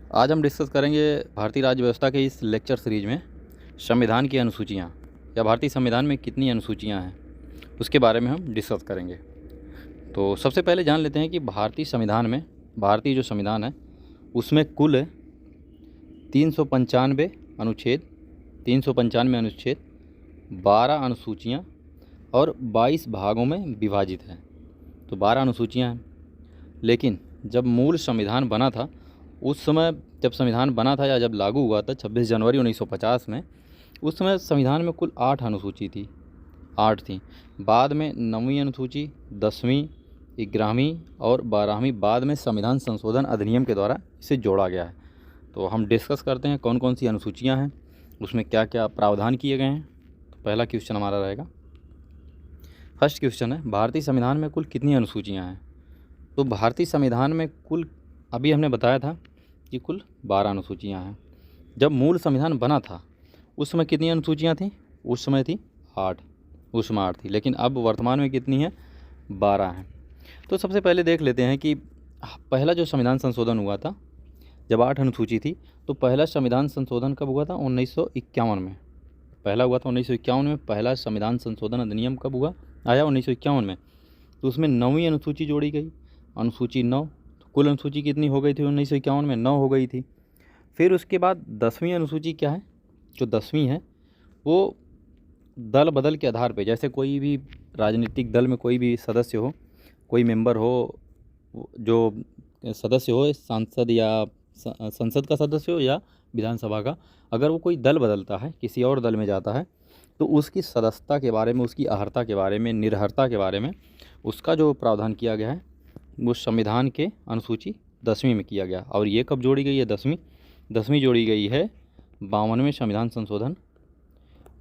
आज हम डिस्कस करेंगे भारतीय राज्य व्यवस्था के इस लेक्चर सीरीज में संविधान की अनुसूचियाँ या भारतीय संविधान में कितनी अनुसूचियाँ हैं उसके बारे में हम डिस्कस करेंगे। तो सबसे पहले जान लेते हैं कि भारतीय संविधान में भारतीय जो संविधान है उसमें कुल 395 अनुच्छेद 12 अनुसूचियाँ और 22 भागों में विभाजित हैं। तो 12 अनुसूचियाँ हैं। लेकिन जब मूल संविधान बना था उस समय जब संविधान बना था या जब लागू हुआ था 26 जनवरी 1950 में, उस समय संविधान में कुल 8 अनुसूची थी, 8 थी। बाद में 9वीं अनुसूची, 10वीं, 11वीं और 12वीं बाद में संविधान संशोधन अधिनियम के द्वारा इसे जोड़ा गया है। तो हम डिस्कस करते हैं कौन कौन सी अनुसूचियाँ हैं, उसमें क्या क्या प्रावधान किए गए हैं। तो पहला क्वेश्चन हमारा रहेगा, फर्स्ट क्वेश्चन है भारतीय संविधान में कुल कितनी अनुसूचियाँ हैं। तो भारतीय संविधान में कुल, अभी हमने बताया था कि कुल 12 अनुसूचियाँ हैं। जब मूल संविधान बना था उस समय कितनी अनुसूचियाँ थीं? उस समय थी 8, उस समय 8 थी। लेकिन अब वर्तमान में कितनी है? 12 हैं। तो सबसे पहले देख लेते हैं कि पहला जो संविधान संशोधन हुआ था जब 8 अनुसूची थी, तो पहला संविधान संशोधन कब हुआ था? 1951 में। पहला हुआ था 1951 में। पहला संविधान संशोधन अधिनियम कब हुआ? आया 1951 में। तो उसमें 9वीं अनुसूची जोड़ी गई, अनुसूची 9। तो कुल अनुसूची कितनी हो गई थी 1951 में? 9 हो गई थी। फिर उसके बाद 10वीं अनुसूची क्या है? जो 10वीं है वो दल बदल के आधार पे, जैसे कोई भी राजनीतिक दल में कोई भी सदस्य हो, कोई मेंबर हो, जो सदस्य हो, सांसद या संसद का सदस्य हो या विधानसभा का, अगर वो कोई दल बदलता है, किसी और दल में जाता है, तो उसकी सदस्यता के बारे में, उसकी अहर्ता के बारे में, निर्हरता के बारे में उसका जो प्रावधान किया गया है वो संविधान के अनुसूची 10वीं में किया गया। और ये कब जोड़ी गई है? 10वीं जोड़ी गई है 52वें संविधान संशोधन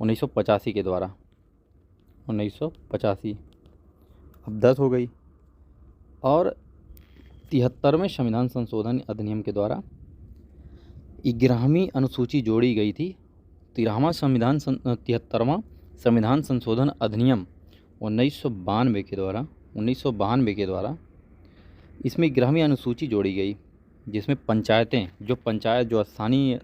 1985 के द्वारा, 1985। अब 10 हो गई। और 73वें संविधान संशोधन अधिनियम के द्वारा 11वीं अनुसूची जोड़ी गई थी। 73वां संविधान संशोधन अधिनियम 1992 के द्वारा इसमें 11वीं अनुसूची जोड़ी गई, जिसमें पंचायतें, जो स्थानीय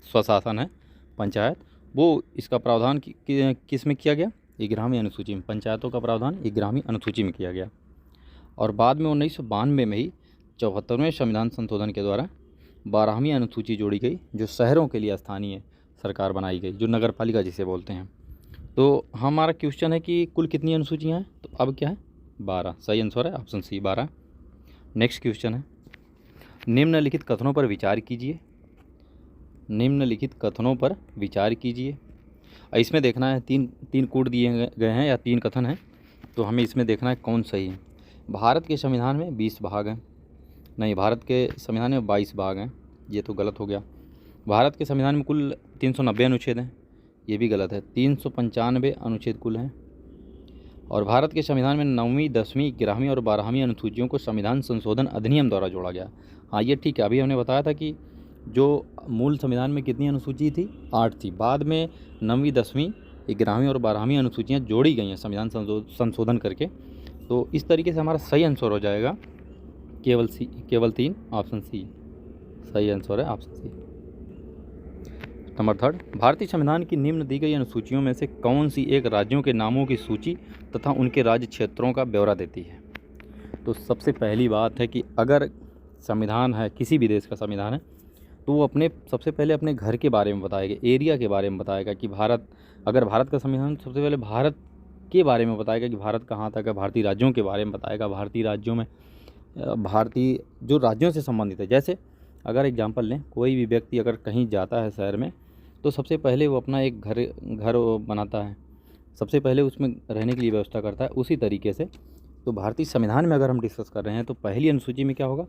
स्वशासन है, पंचायत, वो इसका प्रावधान किस में किया गया? 11वीं अनुसूची में। पंचायतों का प्रावधान 11वीं अनुसूची में किया गया। और बाद में 1992 में ही 74वें संविधान संशोधन के द्वारा 12वीं अनुसूची जोड़ी गई, जो शहरों के लिए स्थानीय सरकार बनाई गई, जो नगर पालिका जिसे बोलते हैं। तो हमारा क्वेश्चन है कि कुल कितनी अनुसूचियाँ हैं? तो अब क्या है? 12। सही आंसर है ऑप्शन सी, 12। नेक्स्ट क्वेश्चन है, निम्नलिखित कथनों पर विचार कीजिए। निम्नलिखित कथनों पर विचार कीजिए। इसमें देखना है, तीन कोड दिए गए हैं या 3 कथन हैं, तो हमें इसमें देखना है कौन सही है। भारत के संविधान में 20 भाग हैं। नहीं, भारत के संविधान में 22 भाग हैं। ये तो गलत हो गया। भारत के संविधान में कुल 390 अनुच्छेद हैं। ये भी गलत है। 395 अनुच्छेद कुल हैं। और भारत के संविधान में 9वीं, 10वीं, 11वीं और 12वीं अनुसूचियों को संविधान संशोधन अधिनियम द्वारा जोड़ा गया। हाँ, ये ठीक है। अभी हमने बताया था कि जो मूल संविधान में कितनी अनुसूची थी? 8 थी। बाद में 9वीं, 10वीं, 11वीं और 12वीं अनुसूचियाँ जोड़ी गई हैं संविधान संशोधन करके। तो इस तरीके से हमारा सही आंसर हो जाएगा केवल 3, ऑप्शन सी। सही आंसर है ऑप्शन सी। नंबर 3, भारतीय संविधान की निम्न दी गई अनुसूचियों में से कौन सी एक राज्यों के नामों की सूची तथा उनके राज्य क्षेत्रों का ब्यौरा देती है? तो सबसे पहली बात है कि अगर संविधान है, किसी भी देश का संविधान है, तो वो सबसे पहले अपने घर के बारे में बताएगा, एरिया के बारे में बताएगा कि अगर भारत का संविधान, सबसे पहले भारत के बारे में बताएगा कि भारत कहाँ तक है। भारतीय राज्यों के बारे में बताएगा, भारतीय राज्यों में भारतीय जो राज्यों से संबंधित है। जैसे अगर एग्जांपल लें, कोई भी व्यक्ति अगर कहीं जाता है शहर में, तो सबसे पहले वो अपना एक घर वो बनाता है, सबसे पहले उसमें रहने के लिए व्यवस्था करता है। उसी तरीके से तो भारतीय संविधान में अगर हम डिस्कस कर रहे हैं तो पहली अनुसूची में क्या होगा?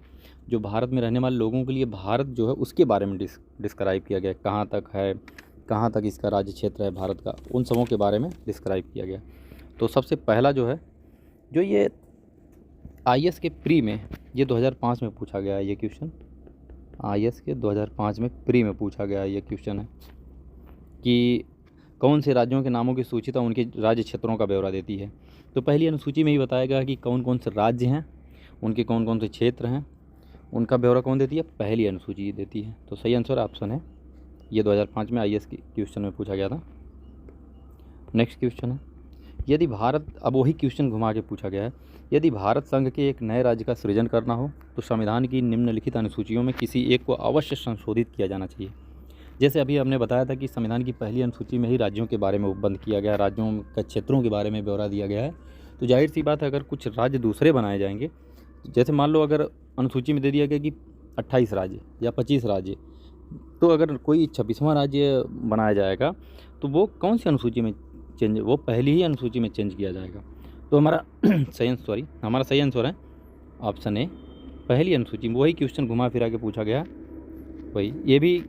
जो भारत में रहने वाले लोगों के लिए भारत जो है उसके बारे में डिस्क्राइब किया गया, कहाँ तक है, कहाँ तक इसका राज्य क्षेत्र है भारत का, उन सबों के बारे में डिस्क्राइब किया गया। तो सबसे पहला जो है, जो ये IAS के प्री में, ये 2005 में पूछा गया है ये क्वेश्चन। IAS के 2005 में प्री में पूछा गया है ये क्वेश्चन है कि कौन से राज्यों के नामों की सूची तथा उनके राज्य क्षेत्रों का ब्यौरा देती है। तो पहली अनुसूची में ही बताएगा कि कौन कौन से राज्य हैं, उनके कौन कौन से क्षेत्र हैं, उनका ब्यौरा कौन देती है? पहली अनुसूची देती है। तो सही आंसर ऑप्शन है ये 2005 में IAS की क्वेश्चन में पूछा गया था। नेक्स्ट क्वेश्चन है, यदि भारत, अब वही क्वेश्चन घुमा के पूछा गया है, यदि भारत संघ के एक नए राज्य का सृजन करना हो तो संविधान की निम्नलिखित अनुसूचियों में किसी एक को अवश्य संशोधित किया जाना चाहिए। जैसे अभी हमने बताया था कि संविधान की पहली अनुसूची में ही राज्यों के बारे में उपबंध किया गया है, राज्यों के क्षेत्रों के बारे में ब्यौरा दिया गया है। तो जाहिर सी बात है, अगर कुछ राज्य दूसरे बनाए जाएंगे, जैसे मान लो अगर अनुसूची में दे दिया गया कि 28 राज्य या 25 राज्य, तो अगर कोई 26वां राज्य बनाया जाएगा तो वो कौन सी अनुसूची में चेंज, वो पहली ही अनुसूची में चेंज किया जाएगा। तो हमारा हमारा सही आंसर है ऑप्शन ए, पहली अनुसूची। वही क्वेश्चन घुमा फिरा के पूछा गया, वही, ये भी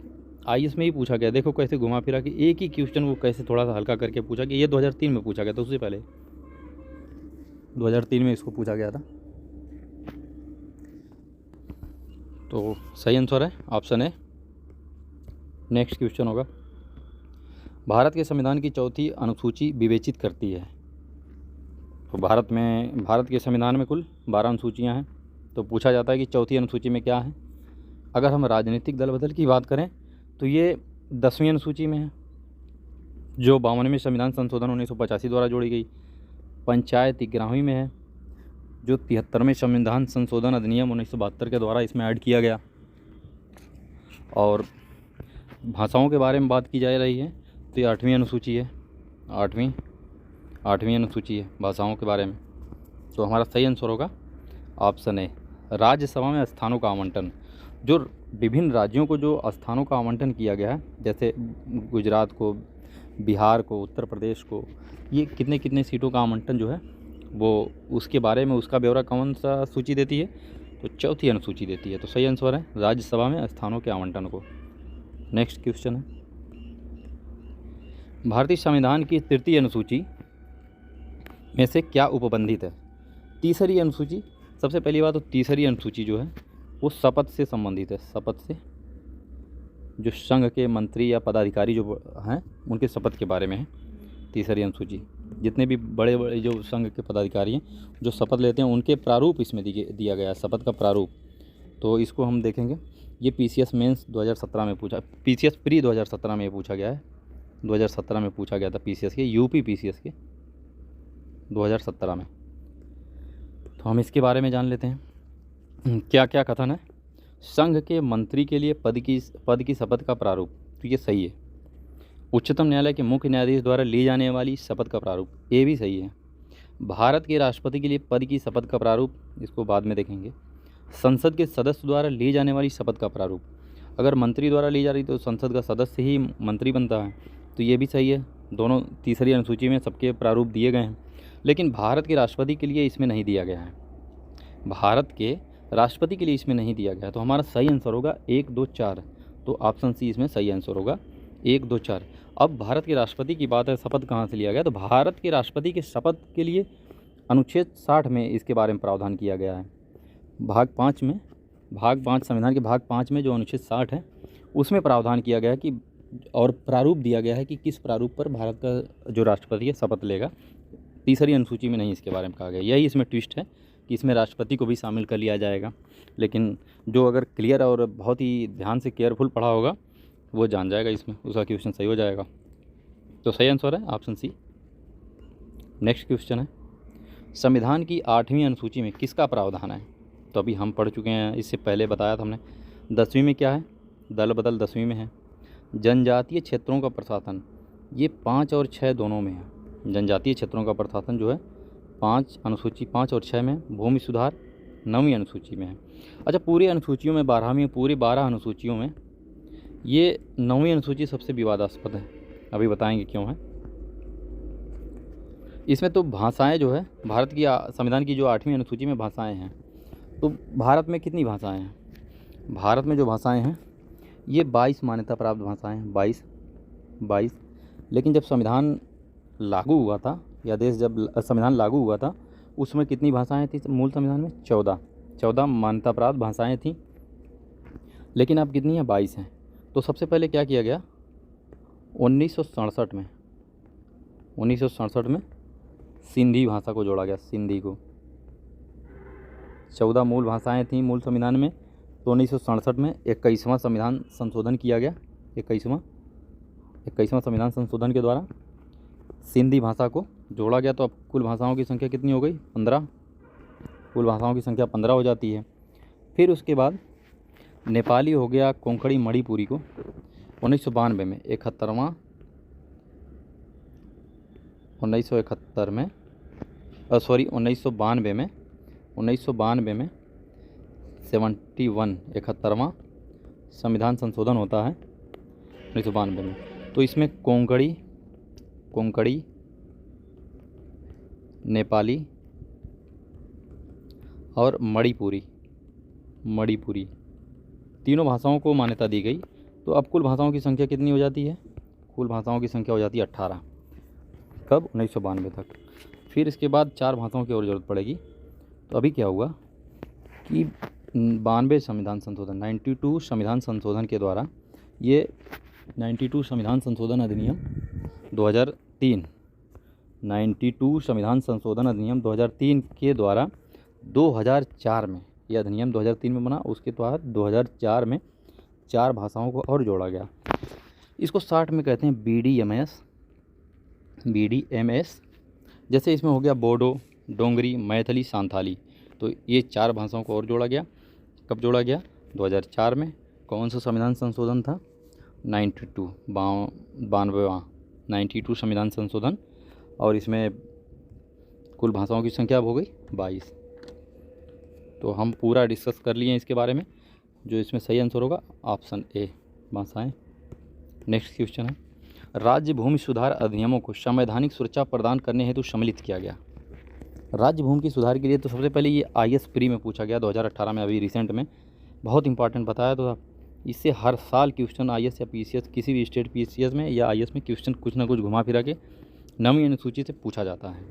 IAS में ही पूछा गया। देखो कैसे घुमा फिरा के एक ही क्वेश्चन वो कैसे थोड़ा सा हल्का करके पूछा कि ये 2003 में पूछा गया था, उससे पहले 2003 में इसको पूछा गया था। तो सही आंसर है ऑप्शन है। नेक्स्ट क्वेश्चन होगा, भारत के संविधान की चौथी अनुसूची विवेचित करती है। तो भारत के संविधान में कुल 12 अनुसूचियाँ हैं। तो पूछा जाता है कि चौथी अनुसूची में क्या है। अगर हम राजनीतिक दल बदल की बात करें तो ये 10वीं अनुसूची में है, जो 52वें संविधान संशोधन 1985 द्वारा जोड़ी गई। पंचायत 11वीं में है, जो 73वें संविधान संशोधन अधिनियम 1972 के द्वारा इसमें ऐड किया गया। और भाषाओं के बारे में बात की जा रही है तो ये 8वीं अनुसूची है, 8वीं अनुसूची है भाषाओं के बारे में। तो हमारा सही आंसर होगा ऑप्शन ए, राज्यसभा में स्थानों का आवंटन। जो विभिन्न राज्यों को जो स्थानों का आवंटन किया गया है, जैसे गुजरात को, बिहार को, उत्तर प्रदेश को, ये कितने कितने सीटों का आवंटन जो है वो, उसके बारे में उसका ब्यौरा कौन सा सूची देती है? तो चौथी अनुसूची देती है। तो सही आंसर है राज्यसभा में स्थानों के आवंटन को। नेक्स्ट क्वेश्चन है, भारतीय संविधान की तृतीय अनुसूची में से क्या उपबंधित है? तीसरी अनुसूची, सबसे पहली बात तो तीसरी अनुसूची जो है वो शपथ से संबंधित है। शपथ से, जो संघ के मंत्री या पदाधिकारी जो हैं उनके शपथ के बारे में है तीसरी अनुसूची। जितने भी बड़े बड़े जो संघ के पदाधिकारी हैं जो शपथ लेते हैं उनके प्रारूप इसमें दिया गया है, शपथ का प्रारूप। तो इसको हम देखेंगे। ये PCS मेंस 2017 में पूछा, PCS प्री 2017 में पूछा गया है, 2017 में पूछा गया था PCS के, UP PCS के 2017 में। तो हम इसके बारे में जान लेते हैं क्या क्या कथन है। संघ के मंत्री के लिए पद की शपथ का प्रारूप, तो ये सही है। उच्चतम न्यायालय के मुख्य न्यायाधीश द्वारा ली जाने वाली शपथ का प्रारूप, ये भी सही है। भारत के राष्ट्रपति के लिए पद की शपथ का प्रारूप, इसको बाद में देखेंगे। संसद के सदस्य द्वारा ली जाने वाली शपथ का प्रारूप, अगर मंत्री द्वारा ली जा रही तो संसद का सदस्य ही मंत्री बनता है, तो ये भी सही है। दोनों तीसरी अनुसूची में सबके प्रारूप दिए गए हैं, लेकिन भारत के राष्ट्रपति के लिए इसमें नहीं दिया गया है। भारत के राष्ट्रपति के लिए इसमें नहीं दिया गया, तो हमारा सही आंसर होगा 1, 2, 4। तो ऑप्शन सी इसमें सही आंसर होगा 1, 2, 4। अब भारत के राष्ट्रपति की बात है, शपथ कहाँ से लिया गया? तो भारत के राष्ट्रपति के शपथ के लिए अनुच्छेद 60 में इसके बारे में प्रावधान किया गया है। भाग 5 संविधान के भाग 5 में जो अनुच्छेद 60 है उसमें प्रावधान किया गया है कि, और प्रारूप दिया गया है कि किस प्रारूप पर भारत का जो राष्ट्रपति है शपथ लेगा। तीसरी अनुसूची में नहीं इसके बारे में कहा गया। यही इसमें ट्विस्ट है कि इसमें राष्ट्रपति को भी शामिल कर लिया जाएगा, लेकिन जो अगर क्लियर और बहुत ही ध्यान से केयरफुल पढ़ा होगा वो जान जाएगा, इसमें उसका क्वेश्चन सही हो जाएगा। तो सही आंसर है ऑप्शन सी। नेक्स्ट क्वेश्चन है, संविधान की 8वीं अनुसूची में किसका प्रावधान है? तो अभी हम पढ़ चुके हैं, इससे पहले बताया था हमने। 10वीं में क्या है? दल बदल 10वीं में है। जनजातीय क्षेत्रों का प्रशासन, ये 5 और 6 दोनों में है। जनजातीय क्षेत्रों का प्रशासन जो है 5 अनुसूची 5 और 6 में। भूमि सुधार 9वीं अनुसूची में है। अच्छा, पूरी अनुसूचियों में 12 अनुसूचियों में ये 9वीं अनुसूची सबसे विवादास्पद है। अभी बताएंगे क्यों है। इसमें तो भाषाएं जो है, भारत की संविधान की जो 8वीं अनुसूची में भाषाएं हैं, तो भारत में कितनी भाषाएं हैं? भारत में जो भाषाएं हैं ये 22 मान्यता प्राप्त भाषाएं हैं, 22। लेकिन जब संविधान लागू हुआ था, या देश जब संविधान लागू हुआ था, उसमें कितनी भाषाएं थी? मूल संविधान में 14 मान्यता प्राप्त भाषाएं थी, लेकिन अब कितनी हैं? 22 हैं। तो सबसे पहले क्या किया गया? 1967 में सिंधी भाषा को जोड़ा गया। सिंधी को 14 मूल भाषाएं थी मूल संविधान में, तो 1967 में 21वां संविधान संशोधन किया गया। 21वां संविधान संशोधन के द्वारा सिंधी भाषा को जोड़ा गया। तो अब कुल भाषाओं की संख्या कितनी हो गई? 15। कुल भाषाओं की संख्या 15 हो जाती है। फिर उसके बाद नेपाली हो गया, कोंकणी, मणिपुरी को 1992 में 71वां 1991 में 1992 में 71वां संविधान संशोधन होता है 1992 में। तो इसमें कोंकणी, नेपाली और मणिपुरी तीनों भाषाओं को मान्यता दी गई। तो अब कुल भाषाओं की संख्या कितनी हो जाती है? कुल भाषाओं की संख्या हो जाती है 18। कब? 1992 तक। फिर इसके बाद 4 भाषाओं की और ज़रूरत पड़ेगी। तो अभी क्या हुआ कि 92 संविधान संशोधन 92 संविधान संशोधन के द्वारा ये 92 संविधान संशोधन अधिनियम 2003 92 संविधान संशोधन अधिनियम 2003 के द्वारा 2004 में, यह अधिनियम 2003 में बना, उसके बाद 2004 में 4 भाषाओं को और जोड़ा गया। इसको शॉर्ट में कहते हैं BDMS। जैसे इसमें हो गया बोडो, डोंगरी, मैथिली, सांथाली। तो ये 4 भाषाओं को और जोड़ा गया। कब जोड़ा गया? 2004 में। कौन सा संविधान संशोधन था? 92वां संविधान संशोधन। और इसमें कुल भाषाओं की संख्या अब हो गई 22। तो हम पूरा डिस्कस कर लिए हैं इसके बारे में। जो इसमें सही आंसर होगा ऑप्शन ए, भाषाएँ। नेक्स्ट क्वेश्चन है, राज्य भूमि सुधार अधिनियमों को संवैधानिक सुरक्षा प्रदान करने हेतु सम्मिलित किया गया। राज्य भूमि की सुधार के लिए तो सबसे पहले ये IAS प्री में पूछा गया 2018 में, अभी रिसेंट में। बहुत इंपॉर्टेंट बताया। तो इससे हर साल क्वेश्चन IAS या PCS, किसी भी स्टेट PCS में या IAS में क्वेश्चन कुछ ना कुछ घुमा फिरा के 9वीं अनुसूची से पूछा जाता है।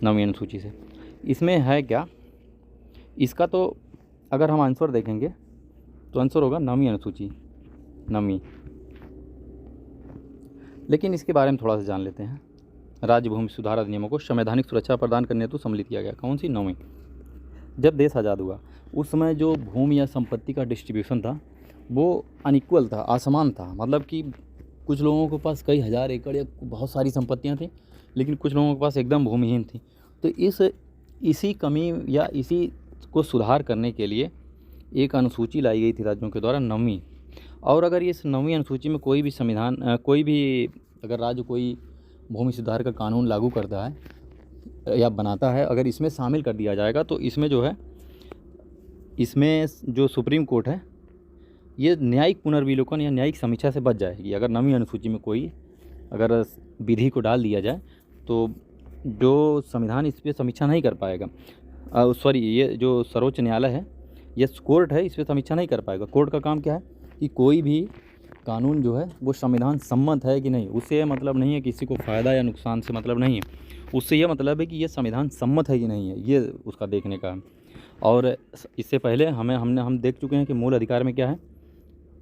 9वीं अनुसूची से इसमें है क्या? इसका तो अगर हम आंसर देखेंगे तो आंसर होगा 9वीं अनुसूची, 9वीं। लेकिन इसके बारे में थोड़ा सा जान लेते हैं। राज्य भूमि सुधार अधिनियमों को संवैधानिक सुरक्षा प्रदान करने हेतु सम्मिलित किया गया। कौन सी? 9वीं। जब देश आज़ाद हुआ उस समय जो भूमि या संपत्ति का डिस्ट्रीब्यूशन था वो अनइक्वल था, असमान था। मतलब कि कुछ लोगों के पास कई हज़ार एकड़ या बहुत सारी संपत्तियां थी, लेकिन कुछ लोगों के पास एकदम भूमिहीन थी। तो इसी कमी या इसी को सुधार करने के लिए एक अनुसूची लाई गई थी राज्यों के द्वारा, 9वीं। और अगर इस 9वीं अनुसूची में कोई भी अगर राज्य कोई भूमि सुधार का कानून लागू करता है या बनाता है, अगर इसमें शामिल कर दिया जाएगा तो इसमें जो है, इसमें जो सुप्रीम कोर्ट है ये न्यायिक पुनर्विलोकन या न्यायिक समीक्षा से बच जाएगी। अगर 9वीं अनुसूची में कोई अगर विधि को डाल दिया जाए तो जो संविधान इस पर समीक्षा नहीं कर पाएगा, ये जो सर्वोच्च न्यायालय है, ये कोर्ट है, इस पर समीक्षा नहीं कर पाएगा। कोर्ट का काम क्या है कि कोई भी कानून जो है वो संविधान सम्मत है कि नहीं, उससे मतलब नहीं है किसी को फ़ायदा या नुकसान से मतलब नहीं है, उससे ये मतलब है कि ये संविधान सम्मत है कि नहीं है, ये उसका देखने का है। और इससे पहले हम देख चुके हैं कि मूल अधिकार में क्या है,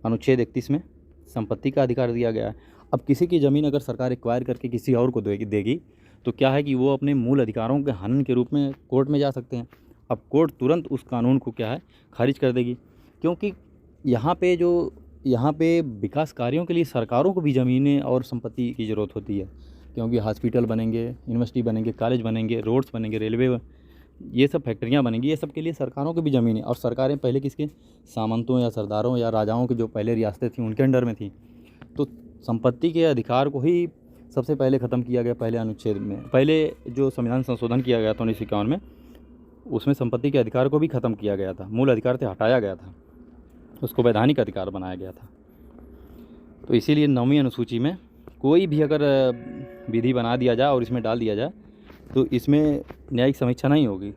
अनुच्छेद 31 में संपत्ति का अधिकार दिया गया है। अब किसी की ज़मीन अगर सरकार एक्वायर करके किसी और को देगी तो क्या है कि वो अपने मूल अधिकारों के हनन के रूप में कोर्ट में जा सकते हैं। अब कोर्ट तुरंत उस कानून को क्या है, खारिज कर देगी, क्योंकि यहाँ पे विकास कार्यों के लिए सरकारों को भी ज़मीनें और संपत्ति की ज़रूरत होती है, क्योंकि हॉस्पिटल बनेंगे, यूनिवर्सिटी बनेंगे, कॉलेज बनेंगे, रोड्स बनेंगे, रेलवे, ये सब फैक्ट्रियाँ बनेंगी, ये सब के लिए सरकारों की भी ज़मीनें। और सरकारें पहले किसके? सामंतों या सरदारों या राजाओं की जो पहले रियासतें थीं उनके अंडर में थी। तो संपत्ति के अधिकार को ही सबसे पहले ख़त्म किया गया पहले अनुच्छेद में। पहले जो संविधान संशोधन किया गया था 1951 में, उसमें संपत्ति के अधिकार को भी ख़त्म किया गया था, मूल अधिकार से हटाया गया था, उसको वैधानिक अधिकार बनाया गया था। तो इसीलिए 9वीं अनुसूची में कोई भी अगर विधि बना दिया जाए और इसमें डाल दिया जाए तो इसमें न्यायिक समीक्षा नहीं होगी,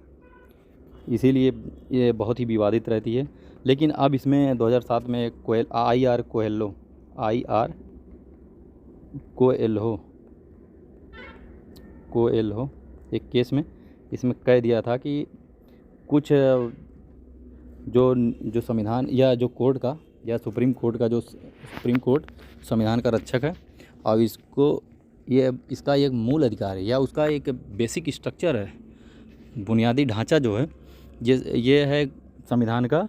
इसीलिए ये बहुत ही विवादित रहती है। लेकिन अब इसमें 2007 में IR कोएल्हो एक केस में इसमें कह दिया था कि कुछ जो संविधान या जो कोर्ट का या सुप्रीम कोर्ट संविधान का रक्षक है और इसका एक मूल अधिकार है या उसका एक बेसिक स्ट्रक्चर है, बुनियादी ढांचा जो है ये है संविधान का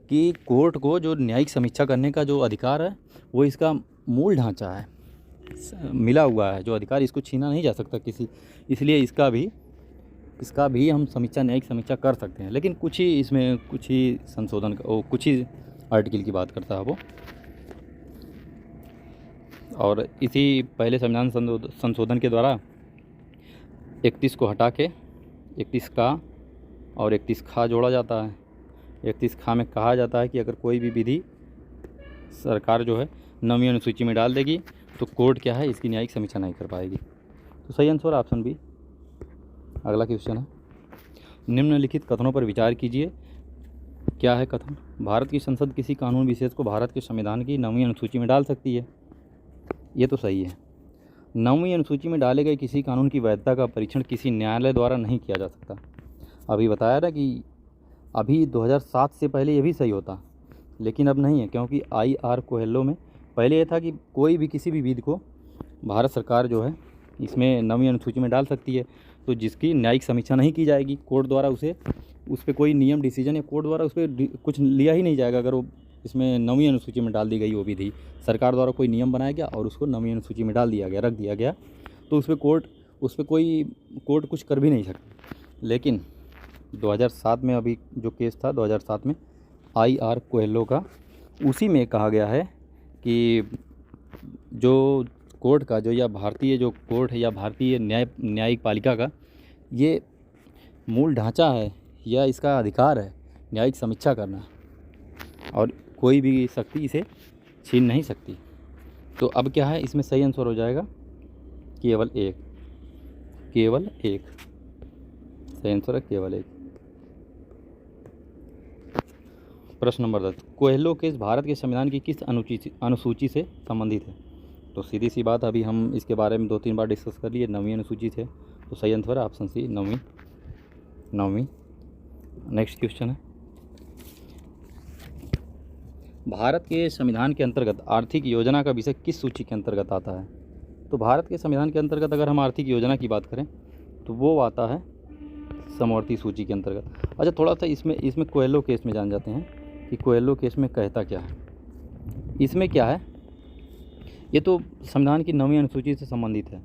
कि कोर्ट को जो न्यायिक समीक्षा करने का जो अधिकार है वो इसका मूल ढांचा है, मिला हुआ है जो अधिकार, इसको छीना नहीं जा सकता किसी, इसलिए इसका भी हम समीक्षा, न्यायिक समीक्षा कर सकते हैं। लेकिन कुछ ही इसमें कुछ ही संशोधन कुछ ही आर्टिकल की बात करता है वो। और इसी पहले संविधान संशोधन के द्वारा 31 को हटा के 31 का और 31 खा जोड़ा जाता है। 31 खा में कहा जाता है कि अगर कोई भी विधि सरकार जो है 9वीं अनुसूची में डाल देगी तो कोर्ट क्या है, इसकी न्यायिक समीक्षा नहीं कर पाएगी। तो सही आंसर ऑप्शन बी। अगला क्वेश्चन है, निम्नलिखित कथनों पर विचार कीजिए। क्या है कथन? भारत की संसद किसी कानून विशेष को भारत के संविधान की 9वीं अनुसूची में डाल सकती है। ये तो सही है। 9वीं अनुसूची में डाले गए किसी कानून की वैधता का परीक्षण किसी न्यायालय द्वारा नहीं किया जा सकता। अभी बताया ना कि अभी 2007 से पहले ये भी सही होता, लेकिन अब नहीं है, क्योंकि IR कोहेल्लो में पहले ये था कि कोई भी किसी भी विधि को भारत सरकार जो है इसमें 9वीं अनुसूची में डाल सकती है, तो जिसकी न्यायिक समीक्षा नहीं की जाएगी कोर्ट द्वारा, उस पर कोई नियम डिसीजन या कोर्ट द्वारा उस पर कुछ लिया ही नहीं जाएगा। अगर वो इसमें 9वीं अनुसूची में डाल दी गई वो विधि, सरकार द्वारा कोई नियम बनाया गया और उसको 9वीं अनुसूची में डाल दिया गया, रख दिया गया, तो उस पर कोई कोर्ट कुछ कर भी नहीं सकता। लेकिन 2007 में अभी जो केस था 2007 में IR कोहेल्लो का, उसी में कहा गया है कि जो कोर्ट का जो, या भारतीय जो कोर्ट है या भारतीय न्यायिक पालिका का ये मूल ढांचा है या इसका अधिकार है न्यायिक समीक्षा करना, और कोई भी शक्ति इसे छीन नहीं सकती। तो अब क्या है, इसमें सही आंसर हो जाएगा केवल एक। सही आंसर है केवल एक। प्रश्न नंबर 10, कोहेल्लो केस भारत के संविधान की किस अनुसूची से संबंधित है? तो सीधी सी बात, अभी हम इसके बारे में 2-3 बार डिस्कस कर लिए, 9वीं अनुसूची से, तो सही आंसर है ऑप्शन सी, 9वीं। नेक्स्ट क्वेश्चन है, भारत के संविधान के अंतर्गत आर्थिक योजना का विषय किस सूची के अंतर्गत आता है? तो भारत के संविधान के अंतर्गत अगर हम आर्थिक योजना की बात करें तो वो आता है समवर्ती सूची के अंतर्गत। अच्छा, थोड़ा सा इसमें कोहेल्लो केस में जान जाते हैं कि कोहेल्लो केस में कहता क्या है। इसमें क्या है, ये तो संविधान की 9वीं अनुसूची से संबंधित है।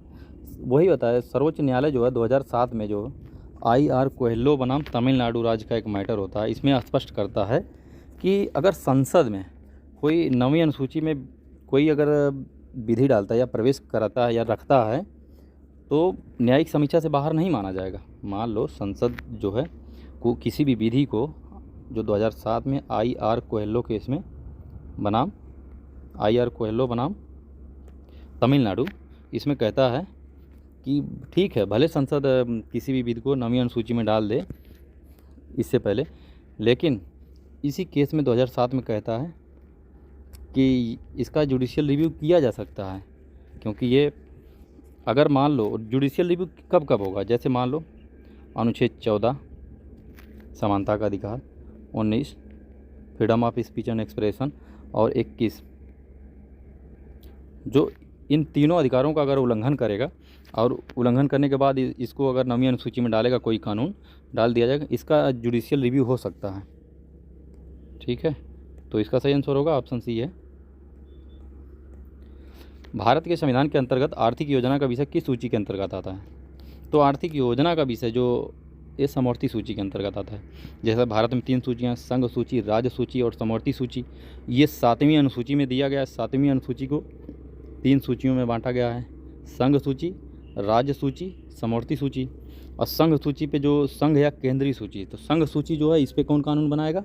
वही बताया, सर्वोच्च न्यायालय जो है 2007 में जो IR कोहेल्लो बनाम तमिलनाडु राज्य का एक मैटर होता है, इसमें स्पष्ट करता है कि अगर संसद में कोई 9वीं अनुसूची में कोई अगर विधि डालता है या प्रवेश कराता है या रखता है तो न्यायिक समीक्षा से बाहर नहीं माना जाएगा। मान लो संसद जो है को किसी भी विधि को जो 2007 में IR कोहेल्लो केस में बनाम IR कोहेल्लो बनाम तमिलनाडु, इसमें कहता है कि ठीक है, भले संसद किसी भी विधि को 9वीं अनुसूची में डाल दे इससे पहले, लेकिन इसी केस में 2007 में कहता है कि इसका जुडिशियल रिव्यू किया जा सकता है। क्योंकि ये अगर मान लो जुडिशियल रिव्यू कब कब होगा, जैसे मान लो अनुच्छेद 14 समानता का अधिकार, 19 freedom of speech and expression, और 21 जो इन तीनों अधिकारों का अगर उल्लंघन करेगा और उल्लंघन करने के बाद इसको अगर 9वीं अनुसूची में डालेगा, कोई कानून डाल दिया जाएगा, इसका जुडिशियल रिव्यू हो सकता है। ठीक है, तो इसका सही आंसर होगा ऑप्शन सी है। भारत के संविधान के अंतर्गत आर्थिक योजना का विषय किस सूची के अंतर्गत आता है? तो आर्थिक योजना का विषय जो ये समवर्ती सूची के अंतर्गत आता है। जैसे भारत में 3 सूचियाँ, संघ सूची, राज्य सूची और समवर्ती सूची, ये 7वीं अनुसूची में दिया गया है। 7वीं अनुसूची को 3 सूचियों में बांटा गया है, संघ सूची, राज्य सूची, समवर्ती सूची। और संघ सूची पे जो संघ या केंद्रीय सूची, तो संघ सूची जो है इस पर कौन कानून बनाएगा?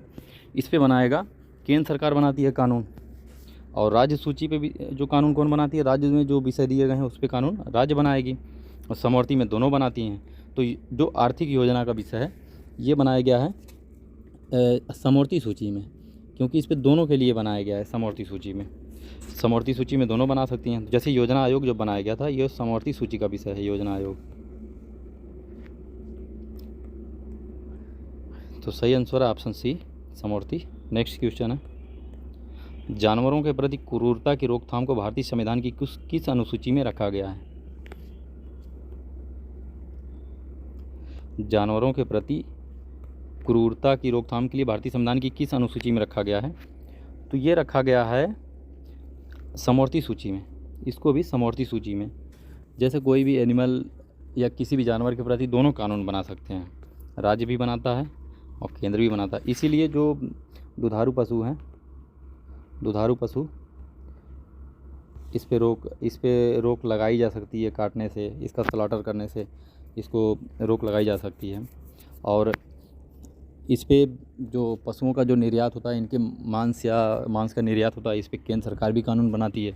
इस पर बनाएगा केंद्र सरकार बनाती है कानून। और राज्य सूची पे भी जो कानून कौन बनाती है? राज्य में जो विषय दिए गए हैं उस पर कानून राज्य बनाएगी, और समवर्ती में दोनों बनाती हैं। तो जो आर्थिक योजना का विषय है ये बनाया गया है समवर्ती सूची में, क्योंकि इस पे दोनों के लिए बनाया गया है समवर्ती सूची में। समवर्ती सूची में दोनों बना सकती हैं। जैसे योजना आयोग जो बनाया गया था ये समवर्ती सूची का विषय है, योजना आयोग। तो सही आंसर है ऑप्शन सी, समवर्ती। नेक्स्ट क्वेश्चन है, जानवरों के प्रति क्रूरता की रोकथाम को भारतीय संविधान की किस अनुसूची में रखा गया है? जानवरों के प्रति क्रूरता की रोकथाम के लिए भारतीय संविधान की किस अनुसूची में रखा गया है? तो ये रखा गया है समवर्ती सूची में, इसको भी समवर्ती सूची में। जैसे कोई भी एनिमल या किसी भी जानवर के प्रति दोनों कानून बना सकते हैं, राज्य भी बनाता है और केंद्र भी बनाता है। इसीलिए जो दुधारू पशु हैं, दुधारू पशु, इस पे रोक लगाई जा सकती है काटने से, इसका स्लॉटर करने से इसको रोक लगाई जा सकती है। और इस पे जो पशुओं का जो निर्यात होता है, इनके मांस का निर्यात होता है, इस पे केंद्र सरकार भी कानून बनाती है।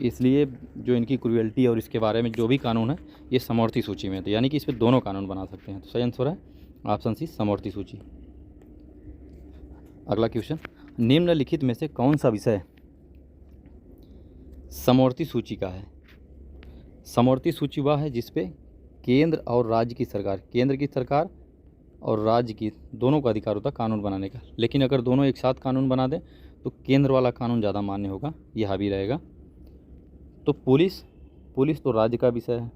इसलिए जो इनकी क्रूएल्टी और इसके बारे में जो भी कानून है ये समवर्ती सूची में है। तो यानी कि इस पे दोनों कानून बना सकते हैं। तो सही आंसर है ऑप्शन सी, समवर्ती सूची। अगला क्वेश्चन, निम्नलिखित में से कौन सा विषय समवर्ती सूची का है? समवर्ती सूची वह है जिसपे केंद्र और राज्य की सरकार, केंद्र की सरकार और राज्य की दोनों का अधिकार होता है कानून बनाने का। लेकिन अगर दोनों एक साथ कानून बना दें तो केंद्र वाला कानून ज़्यादा मान्य होगा, यह हावी रहेगा। तो पुलिस तो राज्य का विषय है।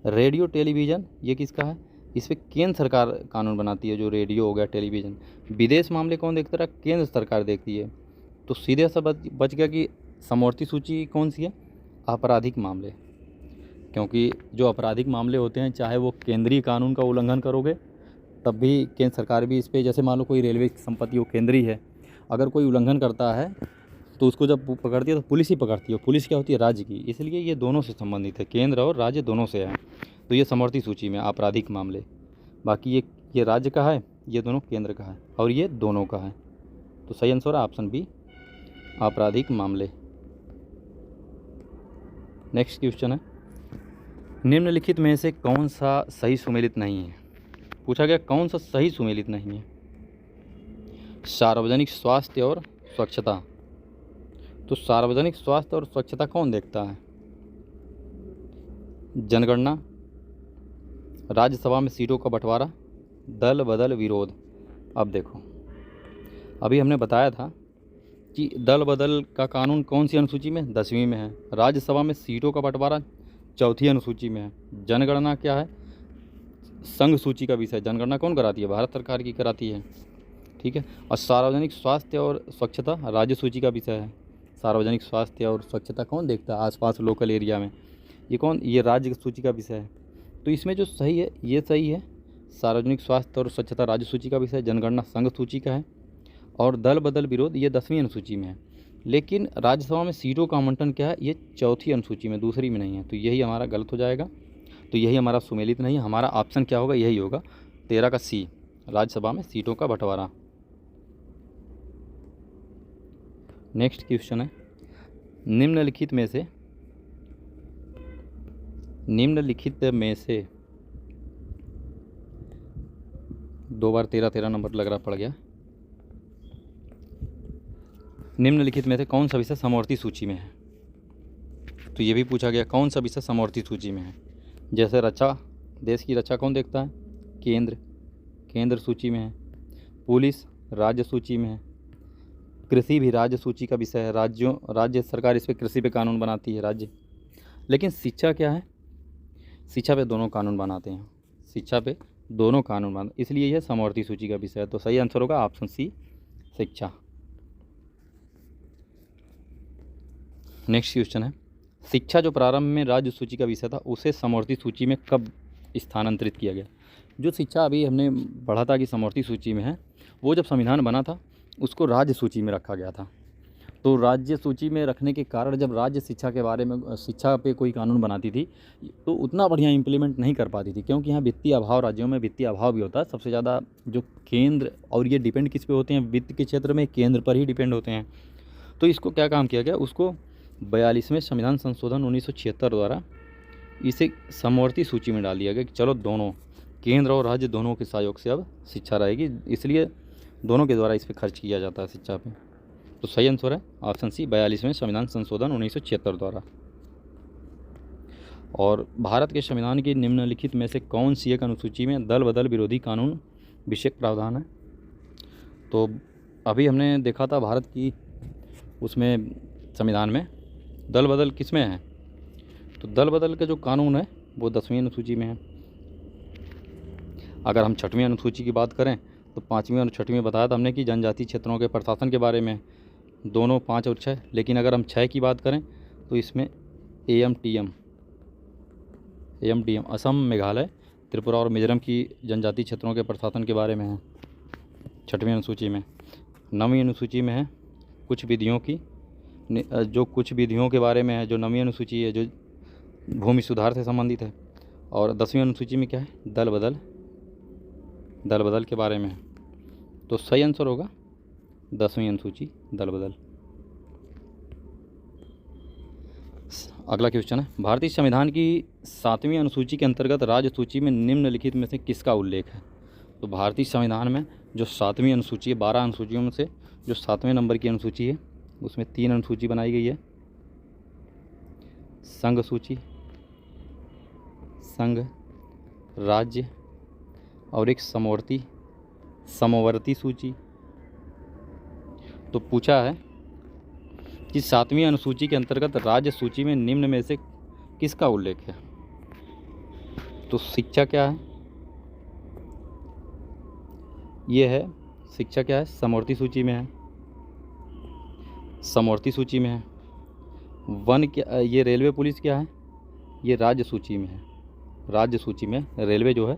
रेडियो टेलीविज़न ये किसका है? इस पर केंद्र सरकार कानून बनाती है, जो रेडियो हो गया, टेलीविज़न। विदेश मामले कौन देखता रहा? केंद्र सरकार देखती है। तो सीधे सा बच गया कि समवर्ती सूची कौन सी है? आपराधिक मामले। क्योंकि जो आपराधिक मामले होते हैं, चाहे वो केंद्रीय कानून का उल्लंघन करोगे तब भी केंद्र सरकार भी इस पर, जैसे मान लो कोई रेलवे की संपत्ति वो केंद्रीय है, अगर कोई उल्लंघन करता है तो उसको जब पकड़ती है तो पुलिस ही पकड़ती है। पुलिस क्या होती है? राज्य की। इसलिए ये दोनों से संबंधित है, केंद्र और राज्य दोनों से है। तो ये समवर्ती सूची में आपराधिक मामले। बाकी ये राज्य का है, ये दोनों केंद्र का है, और ये दोनों का है। तो सही आंसर है ऑप्शन बी, आपराधिक मामले। नेक्स्ट क्वेश्चन है, निम्नलिखित में से कौन सा सही सुमेलित नहीं है? पूछा गया कौन सा सही सुमेलित नहीं है? सार्वजनिक स्वास्थ्य और स्वच्छता। तो सार्वजनिक स्वास्थ्य और स्वच्छता कौन देखता है? जनगणना, राज्यसभा में सीटों का बंटवारा, दल बदल विरोध। अब देखो, अभी हमने बताया था कि दल बदल का कानून कौन सी अनुसूची में? 10वीं में है। राज्यसभा में सीटों का बंटवारा 4थी अनुसूची में है। जनगणना क्या है? संघ सूची का विषय। जनगणना कौन कराती है? भारत सरकार की कराती है, ठीक है। और सार्वजनिक स्वास्थ्य और स्वच्छता राज्य सूची का विषय है। सार्वजनिक स्वास्थ्य और स्वच्छता कौन देखता है? आसपास लोकल एरिया में, ये राज्य सूची का विषय है। तो इसमें जो सही है ये सही है, सार्वजनिक स्वास्थ्य और स्वच्छता राज्य सूची का विषय, जनगणना संघ सूची का है, और दल बदल विरोध ये 10वीं अनुसूची में है। लेकिन राज्यसभा में सीटों का आवंटन क्या है? ये 4थी अनुसूची में, दूसरी में नहीं है। तो यही हमारा गलत हो जाएगा। तो यही हमारा सुमेलित नहीं है। हमारा ऑप्शन क्या होगा? यही होगा 13 का सी, राज्यसभा में सीटों का बंटवारा। नेक्स्ट क्वेश्चन है, निम्नलिखित में से 2 बार 13 नंबर लग रहा पड़ गया। निम्नलिखित में से कौन सा विषय समवर्ती सूची में है? तो ये भी पूछा गया कौन सा विषय समवर्ती सूची में है। जैसे रक्षा, देश की रक्षा कौन देखता है? केंद्र सूची में है। पुलिस राज्य सूची में है। कृषि भी राज्य सूची का विषय है। राज्य सरकार इस पे कृषि पे कानून बनाती है, राज्य। लेकिन शिक्षा क्या है? शिक्षा पे दोनों कानून बनाते हैं, शिक्षा पे दोनों कानून बनाते, इसलिए यह समवर्ती सूची का विषय है। तो सही आंसर होगा ऑप्शन सी, शिक्षा। नेक्स्ट क्वेश्चन है, शिक्षा जो प्रारंभ में राज्य सूची का विषय था उसे समवर्ती सूची में कब स्थानांतरित किया गया? जो शिक्षा अभी हमने पढ़ा था कि समवर्ती सूची में है, वो जब संविधान बना था उसको राज्य सूची में रखा गया था। तो राज्य सूची में रखने के कारण जब राज्य शिक्षा के बारे में, शिक्षा पे कोई कानून बनाती थी तो उतना बढ़िया इम्प्लीमेंट नहीं कर पाती थी, क्योंकि यहाँ वित्तीय अभाव, राज्यों में वित्तीय अभाव भी होता है। सबसे ज़्यादा जो केंद्र, और ये डिपेंड किस पे होते हैं? वित्त के क्षेत्र में केंद्र पर ही डिपेंड होते हैं। तो इसको क्या काम किया गया? उसको 42वें संविधान संशोधन 1976 द्वारा इसे समवर्ती सूची में डाल दिया गया कि चलो दोनों, केंद्र और राज्य दोनों के सहयोग से अब शिक्षा रहेगी, इसलिए दोनों के द्वारा इस पर खर्च किया जाता है शिक्षा पे। तो सही आंसर है ऑप्शन सी, 42वें संविधान संशोधन 1976 द्वारा। और भारत के संविधान की निम्नलिखित में से कौन सी एक अनुसूची में दल बदल विरोधी कानून विषयक प्रावधान है? तो अभी हमने देखा था भारत की उसमें संविधान में दल बदल किस में है? तो दल बदल का जो कानून है वो 10वीं अनुसूची में है। अगर हम छठवीं अनुसूची की बात करें तो 5वीं और 6वीं बताया था हमने कि जनजातीय क्षेत्रों के प्रशासन के बारे में, दोनों 5 और 6। लेकिन अगर हम 6 की बात करें तो इसमें AMTM असम, मेघालय, त्रिपुरा और मिजोरम की जनजातीय क्षेत्रों के प्रशासन के बारे में है 6वीं अनुसूची में। 9वीं अनुसूची में है कुछ विधियों की, जो कुछ विधियों के बारे में है, जो 9वीं अनुसूची है, जो भूमि सुधार से संबंधित है। और 10वीं अनुसूची में क्या है, दल बदल के बारे में है। तो सही आंसर होगा 10वीं अनुसूची, दल बदल। अगला क्वेश्चन है, भारतीय संविधान की 7वीं अनुसूची के अंतर्गत राज्य सूची में निम्नलिखित में से किसका उल्लेख है? तो भारतीय संविधान में जो 7वीं अनुसूची है, 12 अनुसूचियों में से जो 7वें नंबर की अनुसूची है, उसमें 3 अनुसूची बनाई गई है। संघ सूची, संघ, राज्य और एक समवर्ती सूची। तो पूछा है कि 7वीं अनुसूची के अंतर्गत राज्य सूची में निम्न में से किसका उल्लेख है? तो शिक्षा क्या है? ये है शिक्षा क्या है, समवर्ती सूची में है, समवर्ती सूची में है। वन क्या, ये रेलवे पुलिस क्या है, ये राज्य सूची में है, राज्य सूची में। रेलवे जो है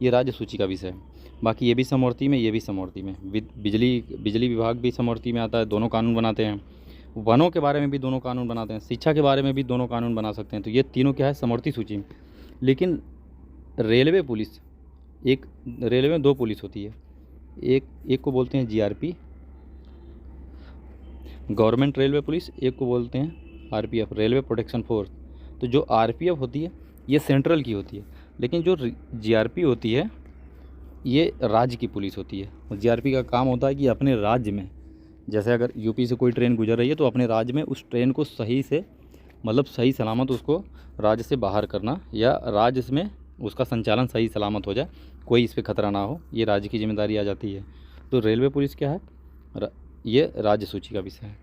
ये राज्य सूची का विषय है। बाकी ये भी समवर्ती में, ये भी समवर्ती में। बिजली विभाग भी समवर्ती में आता है, दोनों कानून बनाते हैं। वनों के बारे में भी दोनों कानून बनाते हैं, शिक्षा के बारे में भी दोनों कानून बना सकते हैं। तो ये तीनों क्या है, समवर्ती सूची में। लेकिन रेलवे पुलिस, एक रेलवे में 2 पुलिस होती है, एक को बोलते हैं GRP, गवर्नमेंट रेलवे पुलिस, एक को बोलते हैं RPF, रेलवे प्रोटेक्शन फोर्स। तो जो RPF होती है ये सेंट्रल की होती है, लेकिन जो GRP होती है ये राज्य की पुलिस होती है। और GRP का काम होता है कि अपने राज्य में, जैसे अगर यूपी से कोई ट्रेन गुजर रही है तो अपने राज्य में उस ट्रेन को सही से, मतलब सही सलामत उसको राज्य से बाहर करना, या राज्य में उसका संचालन सही सलामत हो जाए, कोई इस पर खतरा ना हो, ये राज्य की जिम्मेदारी आ जाती है। तो रेलवे पुलिस क्या है, ये राज्य सूची का विषय है।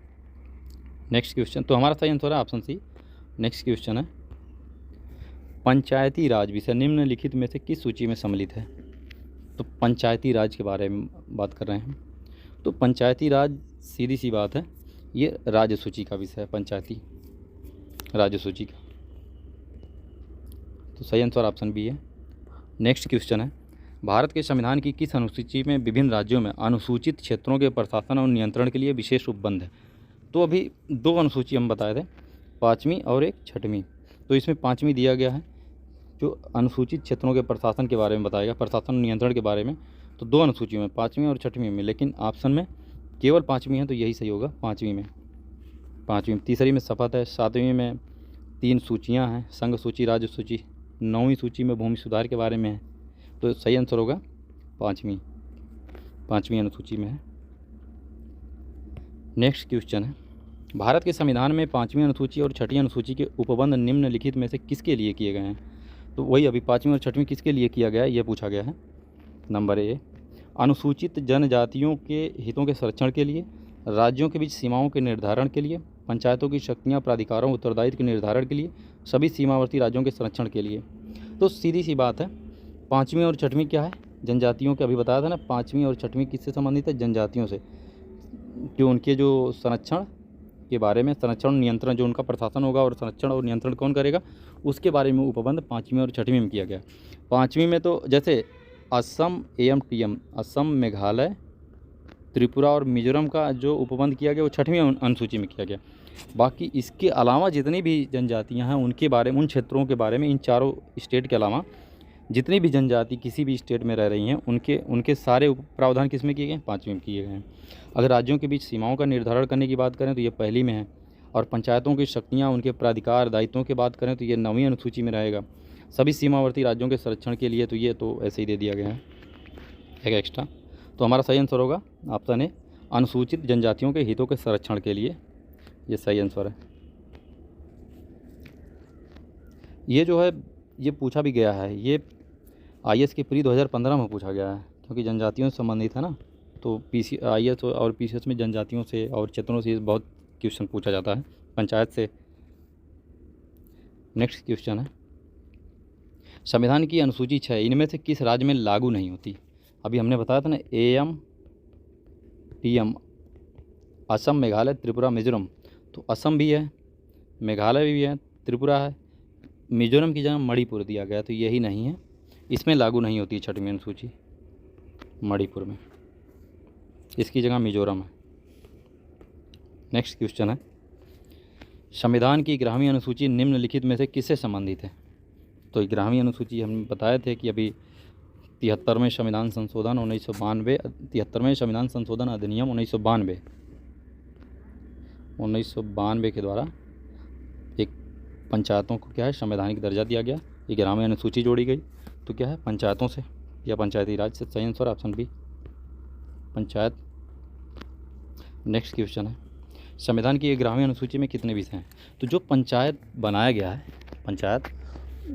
नेक्स्ट क्वेश्चन, तो हमारा सही आंसर है ऑप्शन सी। नेक्स्ट क्वेश्चन है, पंचायती राज विषय निम्नलिखित में से किस सूची में सम्मिलित है? तो पंचायती राज के बारे में बात कर रहे हैं। तो पंचायती राज सीधी सी बात है, ये राज्य सूची का विषय है, पंचायती राज्य सूची का। तो सही आंसर ऑप्शन बी है। नेक्स्ट क्वेश्चन है, भारत के संविधान की किस अनुसूची में विभिन्न राज्यों में अनुसूचित क्षेत्रों के प्रशासन और नियंत्रण के लिए विशेष उपबंध है? तो अभी 2 अनुसूची हम बताए थे, 5वीं और एक 6वीं। तो इसमें 5वीं दिया गया है जो अनुसूचित क्षेत्रों के प्रशासन के बारे में बताएगा, प्रशासन नियंत्रण के बारे में। तो 2 अनुसूचियों में, 5वीं और 6वीं में, लेकिन ऑप्शन में केवल 5वीं है, तो यही सही होगा, 5वीं में। 5वीं, तीसरी में शपथ है, 7वीं में 3 सूचियाँ हैं, संघ सूची, राज्य सूची, 9वीं सूची में भूमि सुधार के बारे में है। तो सही आंसर होगा 5वीं अनुसूची में है। नेक्स्ट क्वेश्चन है, भारत के संविधान में 5वीं अनुसूची और 6वीं अनुसूची के उपबंध निम्नलिखित में से किसके लिए किए गए हैं? तो वही अभी 5वीं और 6वीं किसके लिए किया गया है, ये पूछा गया है। नंबर ए, अनुसूचित जनजातियों के हितों के संरक्षण के लिए, राज्यों के बीच सीमाओं के निर्धारण के लिए, पंचायतों की शक्तियाँ प्राधिकारों उत्तरदायित्व के निर्धारण के लिए, सभी सीमावर्ती राज्यों के संरक्षण के लिए। तो सीधी सी बात है, 5वीं और 6वीं क्या है, जनजातियों के, अभी बताया था ना, 5वीं और 6वीं किससे संबंधित है, जनजातियों से, कि उनके जो संरक्षण के बारे में, संरक्षण नियंत्रण, जो उनका प्रशासन होगा और संरक्षण और नियंत्रण कौन करेगा, उसके बारे में उपबंध 5वीं और 6वीं में किया गया। 5वीं में तो जैसे असम, AMTM, असम, मेघालय, त्रिपुरा और मिजोरम का जो उपबंध किया गया वो 6वीं अनुसूची में किया गया। बाकी इसके अलावा जितनी भी जनजातियां हैं उनके बारे में, उन क्षेत्रों के बारे में, इन चारों स्टेट के अलावा जितनी भी जनजाति किसी भी स्टेट में रह रही हैं उनके सारे प्रावधान किस में किए गए हैं, 5वीं में किए गए हैं। अगर राज्यों के बीच सीमाओं का निर्धारण करने की बात करें तो ये पहली में है, और पंचायतों की शक्तियाँ, उनके प्राधिकार, दायित्वों की बात करें तो ये 9वीं अनुसूची में रहेगा। सभी सीमावर्ती राज्यों के संरक्षण के लिए, तो ये तो ऐसे ही दे दिया गया है एक एक्स्ट्रा। तो हमारा सही आंसर होगा ऑप्शन ए, अनुसूचित जनजातियों के हितों के संरक्षण के लिए, ये सही आंसर है। ये जो है ये पूछा भी गया है, ये IAS के प्री 2015 में पूछा गया है, क्योंकि जनजातियों से संबंधित है ना। तो IAS और PCS में जनजातियों से और क्षेत्रों से बहुत क्वेश्चन पूछा जाता है, पंचायत से। नेक्स्ट क्वेश्चन है, संविधान की अनुसूची 6 इनमें से किस राज्य में लागू नहीं होती? अभी हमने बताया था ना, AM, PM, असम, मेघालय, त्रिपुरा, मिजोरम। तो असम भी है, मेघालय भी है, त्रिपुरा है, मिजोरम की जगह मणिपुर दिया गया, तो यही नहीं है, इसमें लागू नहीं होती 6वीं अनुसूची, मणिपुर में, इसकी जगह मिजोरम है। नेक्स्ट क्वेश्चन है, संविधान की 11वीं अनुसूची निम्नलिखित में से किससे संबंधित है? तो 11वीं अनुसूची हम बताए थे कि अभी 73वें संविधान संशोधन 1992, 73वें संविधान संशोधन अधिनियम 1992 के द्वारा एक पंचायतों को क्या है, संवैधानिक दर्जा दिया गया। 11वीं अनुसूची जोड़ी गई, तो क्या है, पंचायतों से या पंचायती राज से। सही answer option B, panchayat. Next question है, संविधान की 11वीं अनुसूची में कितने विषय हैं? तो जो पंचायत बनाया गया है, पंचायत,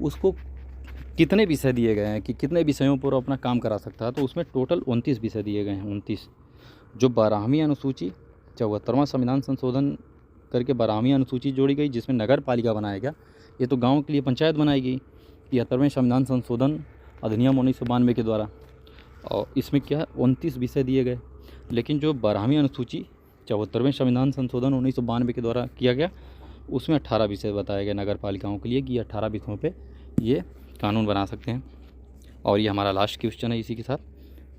उसको कितने विषय दिए गए हैं कि कितने विषयों पर अपना काम करा सकता है? तो उसमें टोटल 29 विषय दिए गए हैं, 29। जो 12वीं अनुसूची, 74वां संविधान संशोधन करके 12वीं अनुसूची जोड़ी गई, जिसमें नगर पालिका बनाया गया। ये तो गाँव के लिए पंचायत बनाई गई 73वें संविधान संशोधन अधिनियम 1992 के द्वारा, और इसमें क्या है, 29 विषय दिए गए। लेकिन जो 12वीं अनुसूची 74वें संविधान संशोधन 1992 के द्वारा किया गया, उसमें 18 विषय बताए गए नगर पालिकाओं के लिए कि 18 विषयों पे ये कानून बना सकते हैं। और ये हमारा लास्ट क्वेश्चन है इसी के साथ।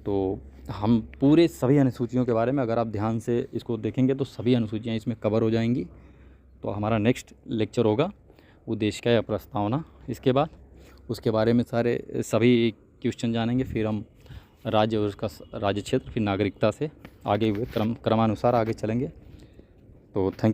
तो हम पूरे सभी अनुसूचियों के बारे में अगर आप ध्यान से इसको देखेंगे तो सभी अनुसूचियाँ इसमें कवर हो जाएंगी। तो हमारा नेक्स्ट लेक्चर होगा उद्देश्य या प्रस्तावना, इसके बाद उसके बारे में सारे सभी क्वेश्चन जानेंगे। फिर हम राज्य और उसका राज्य क्षेत्र, फिर नागरिकता से आगे हुए क्रमानुसार आगे चलेंगे। तो थैंक